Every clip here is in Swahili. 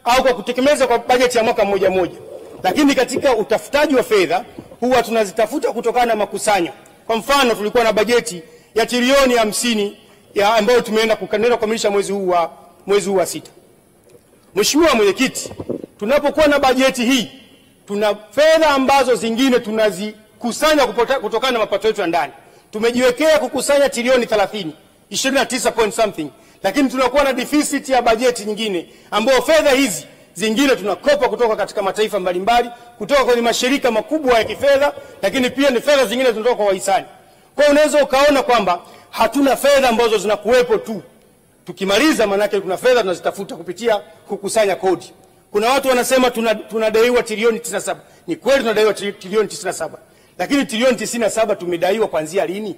au kwa kutekeleza kwa bajeti ya mwaka mmoja mmoja. Lakini katika utafutaji wa fedha huwa tunazitafuta kutokana na makusanyo. Kwa mfano tulikuwa na bajeti ya trilioni 50 ambayo tumeenda kukamilisha mwezi huu wa 6. Mheshimiwa Mwenyekiti, tunapokuwa na bajeti hii tuna fedha ambazo zingine tunazikusanya kutokana na mapato yetu ya ndani. Tumejiwekea kukusanya trilioni 30, 29 point something, lakini tunakuwa na deficit ya bajeti nyingine ambayo fedha hizi zingine tunakopa kutoka katika mataifa mbalimbali, kutoka kwenye mashirika makubwa ya kifedha, lakini pia ni fedha zingine zinatoka kwa wahisani. Kwa unaweza ukaona kwamba hatuna fedha ambazo zinakuwepo tu. Tukimaliza manake kuna fedha tunazitafuta kupitia kukusanya kodi. Kuna watu wanasema tunadaiwa trilioni 97. Ni kweli tunadaiwa trilioni 97. Lakini trilioni 97 tumedaiwa kuanzia lini?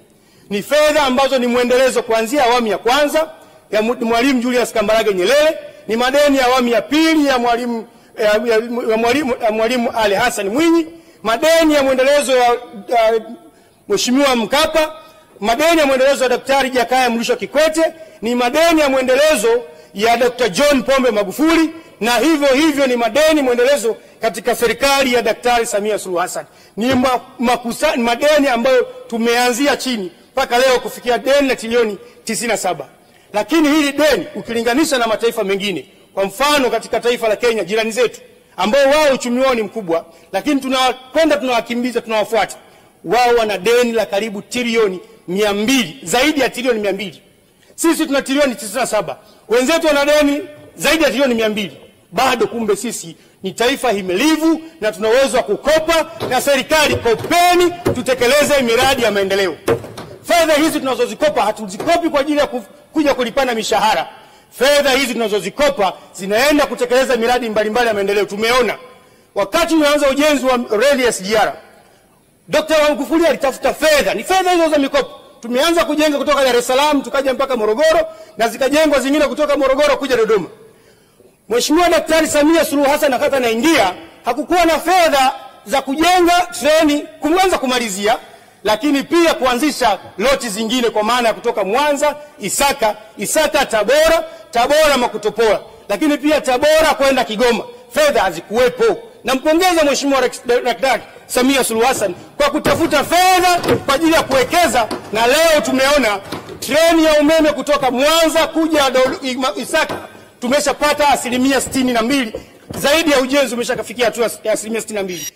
Ni fedha ambazo ni muendelezo kuanzia awamu ya kwanza ya Mwalimu Julius Kambarage Nyerere, ni madeni ya awamu ya pili ya Mwalimu Ali Hassan Mwinyi, madeni ya muendelezo ya Mheshimiwa Mkapa, madeni ya muendelezo ya Daktari Jakaya Mrisho Kikwete, ni madeni ya muendelezo ya Dr. John Pombe Magufuli, na hivyo ni madeni muendelezo katika serikali ya Daktari Samia Suluhu Hassan. Ni madeni ambayo tumeanzia chini mpaka leo kufikia deni la trilioni 97. Lakini hili deni ukilinganisha na mataifa mengine, kwa mfano katika taifa la Kenya jirani zetu ambao wao uchumi wao ni mkubwa, lakini tunawakimbiza tunawafuata, wao wana deni la karibu trilioni 200, zaidi ya trilioni 200. Sisi tuna trilioni 97. Wenzetu wana deni zaidi ya trilioni 200. Bado kumbe sisi ni taifa himilivu na tuna uwezo wa kukopa, na serikali kopeni tutekeleze miradi ya maendeleo. Fedha hizi tunazozikopa hatuzikopi kwa ajili ya kuja kulipana mishahara. Fedha hizi tunazozikopa zinaenda kutekeleza miradi mbalimbali ya maendeleo. Tumeona wakati tunaanza ujenzi wa reli ya SGR, Dr. Magufuli alitafuta fedha, ni fedha hizo za mikopo. Tumeanza kujenga kutoka Dar es Salaam tukaja mpaka Morogoro, na zikajengwa zingine kutoka Morogoro kuja Dodoma. Mheshimiwa Daktari Samia Suluhu Hassan wakati anaingia hakukuwa na fedha za kujenga treni kuanza kumalizia, lakini pia kuanzisha loti zingine kwa maana ya kutoka Mwanza, Isaka, Tabora Makutopora, lakini pia Tabora kwenda Kigoma. Fedha hazikuwepo. Nampongeza Mheshimiwa Daktari Samia Suluhu Hassan kwa kutafuta fedha kwa ajili ya kuwekeza, na leo tumeona treni ya umeme kutoka Mwanza kuja Isaka tumeshapata 62%, zaidi ya ujenzi umeshakafikia hatua ya 62%.